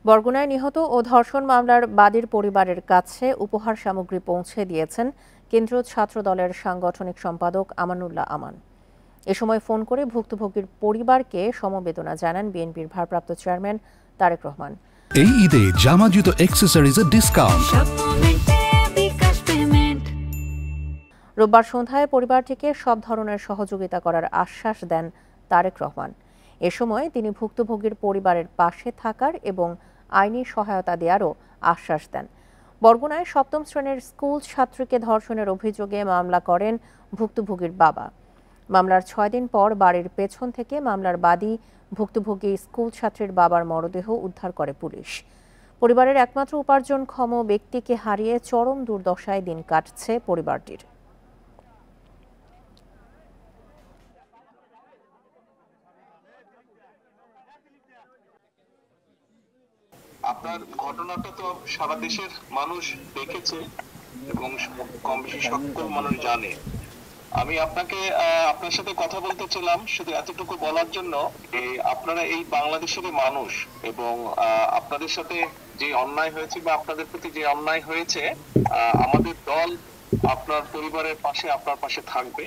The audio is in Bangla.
বরগুনায় নিহত ও ধর্ষণ মামলার বাদীর পরিবারের কাছে উপহার সামগ্রী পৌঁছে দিয়েছেন কেন্দ্রীয় ছাত্রদলের সাংগঠনিক সম্পাদক আমানুল্লাহ আমান। এ সময় ফোন করে ভুক্তভোগীর পরিবারকে সমবেদনা জানান বিএনপির ভারপ্রাপ্ত চেয়ারম্যান তারেক রহমান। এই ঈদে জামা জুতো অ্যাক্সেসরিজের ডিসকাউন্ট। রোববার সন্ধ্যায় পরিবারটিকে সব ধরনের সহযোগিতা করার আশ্বাস দেন তারেক রহমান। এ সময় তিনি ভুক্তভোগীর পরিবারের পাশে থাকার এবং আইনি সহায়তা দেওয়ারও আশ্বাস দেন। বরগুনায় সপ্তম শ্রেণীর স্কুল ছাত্রীকে ধর্ষণের অভিযোগে মামলা করেন ভুক্তভোগীর বাবা। মামলার 6 দিন পর বাড়ির পেছন থেকে মামলার বাদী ভুক্তভোগী স্কুল ছাত্রীর বাবার মরদেহ উদ্ধার করে পুলিশ। পরিবারের একমাত্র উপার্জনক্ষম ব্যক্তিকে হারিয়ে চরম দুর্দশায় দিন কাটছে পরিবারটির। আপনার ঘটনাটা তো সারা দেশের মানুষ দেখেছে এবং কম বেশি সকল মানুষ জানে। আমি আপনার সাথে কথা বলতে ছিলাম শুধু এতটুকু বলার জন্য যে আপনারা এই বাংলাদেশেরই মানুষ এবং আপনাদের সাথে যে অন্যায় হয়েছে বা আপনাদের প্রতি যে অন্যায় হয়েছে, আমাদের দল আপনার পরিবারের পাশে, আপনার পাশে থাকবে।